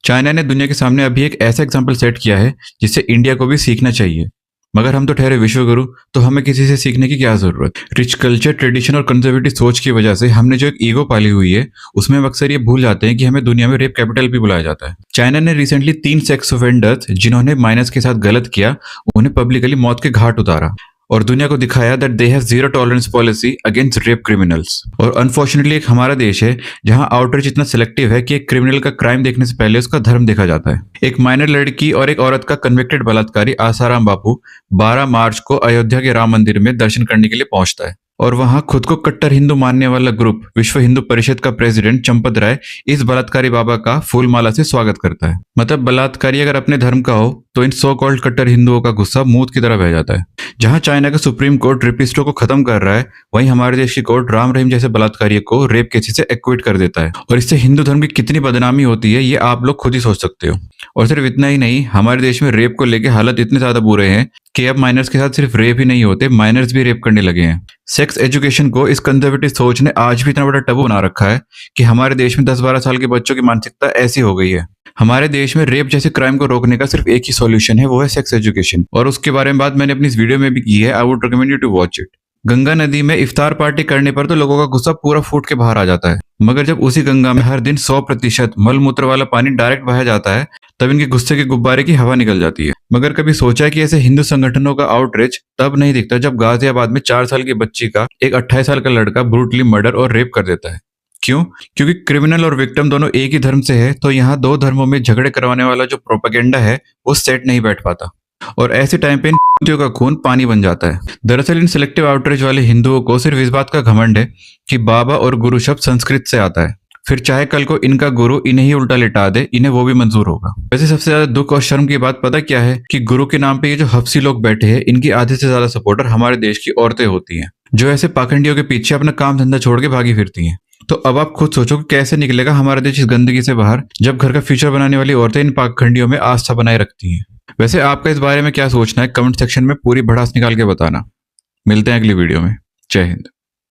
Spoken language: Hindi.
चाइना ने दुनिया के सामने अभी एक ऐसा एग्जाम्पल सेट किया है जिससे इंडिया को भी सीखना चाहिए। मगर हम तो ठहरे विश्वगुरु, तो हमें किसी से सीखने की क्या जरूरत। रिच कल्चर, ट्रेडिशन और कंजर्वेटिव सोच की वजह से हमने जो एक ईगो पाली हुई है, उसमें हम अक्सर ये भूल जाते हैं कि हमें दुनिया में रेप कैपिटल भी बुलाया जाता है। चाइना ने रिसेंटली 3 सेक्स ऑफेंडर्स जिन्होंने माइनर्स के साथ गलत किया, उन्हें पब्लिकली मौत के घाट उतारा और दुनिया को दिखाया that they have zero tolerance policy against rape criminals. और अनफॉर्चुनेटली एक हमारा देश है जहां आउटरीच इतना सिलेक्टिव है कि एक क्रिमिनल का क्राइम देखने से पहले उसका धर्म देखा जाता है। एक माइनर लड़की और एक औरत का कन्विक्टेड बलात्कारी आसाराम बापू 12 मार्च को अयोध्या के राम मंदिर में दर्शन करने के लिए पहुंचता है और वहां खुद को कट्टर हिंदू मानने वाला ग्रुप विश्व हिंदू परिषद का प्रेसिडेंट चंपत राय इस बलात्कारी बाबा का फूल माला से स्वागत करता है। मतलब बलात्कारी अगर अपने धर्म का हो तो इन सो कॉल्ड कट्टर हिंदुओं का गुस्सा मूत की तरह बह जाता है। जहां चाइना का सुप्रीम कोर्ट रेपिस्टों को खत्म कर रहा है, वहीं हमारे देश की कोर्ट राम रहीम जैसे बलात्कारियों को रेप केसेस से एक्विट कर देता है। और इससे हिंदू धर्म की कितनी बदनामी होती है ये आप लोग खुद ही सोच सकते हो। और सिर्फ इतना ही नहीं, हमारे देश में रेप को लेकर हालत इतने ज्यादा बुरे हैं कि अब माइनर्स के साथ सिर्फ रेप ही नहीं होते, माइनर्स भी रेप करने लगे हैं। सेक्स एजुकेशन को इस कंजर्वेटिव सोच ने आज भी इतना बड़ा टबू बना रखा है कि हमारे देश में 10-12 साल के बच्चों की मानसिकता ऐसी हो गई है। हमारे देश में रेप जैसे क्राइम को रोकने का सिर्फ एक ही सॉल्यूशन है, वो है सेक्स एजुकेशन। और उसके बारे में बात मैंने अपनी इस वीडियो में भी की है। I would recommend you to watch it. Ganga नदी में इफ्तार पार्टी करने पर तो लोगों का गुस्सा पूरा फूट के बाहर आ जाता है, मगर जब उसी गंगा में हर दिन 100% मलमूत्र वाला पानी डायरेक्ट बहाया जाता है, तब इनके गुस्से के गुब्बारे की हवा निकल जाती है। मगर कभी सोचा है कि ऐसे हिंदू संगठनों का आउटरीच तब नहीं दिखता जब गाजियाबाद में 4 साल की बच्ची का एक 28 साल का लड़का ब्रूटली मर्डर और रेप कर देता है। क्यों? क्योंकि क्रिमिनल और विक्टिम दोनों एक ही धर्म से है, तो यहाँ दो धर्मों में झगड़े करवाने वाला जो प्रोपेगेंडा है वो सेट नहीं बैठ पाता और ऐसे टाइम पे इन का खून पानी बन जाता है। दरअसल इन सिलेक्टिव आउटरीच वाले हिंदुओं को सिर्फ इस बात का घमंड है कि बाबा और गुरु शब्द संस्कृत से आता है, फिर चाहे कल को इनका गुरु इन्हें ही उल्टा लिटा दे, इन्हें वो भी मंजूर होगा। वैसे सबसे ज्यादा दुख और शर्म की बात पता क्या है कि गुरु के नाम पे ये जो हफ्सी लोग बैठे हैं, इनकी आधे से ज्यादा सपोर्टर हमारे देश की औरतें होती हैं, जो ऐसे पाखंडियों के पीछे अपना काम धंधा छोड़ के भागी फिरती हैं। तो अब आप खुद सोचो कि कैसे निकलेगा हमारा देश इस गंदगी से बाहर, जब घर का फ्यूचर बनाने वाली औरतें इन पाखंडियों में आस्था बनाए रखती हैं। वैसे आपका इस बारे में क्या सोचना है, कमेंट सेक्शन में पूरी भड़ास निकाल के बताना। मिलते हैं अगली वीडियो में। जय हिंद।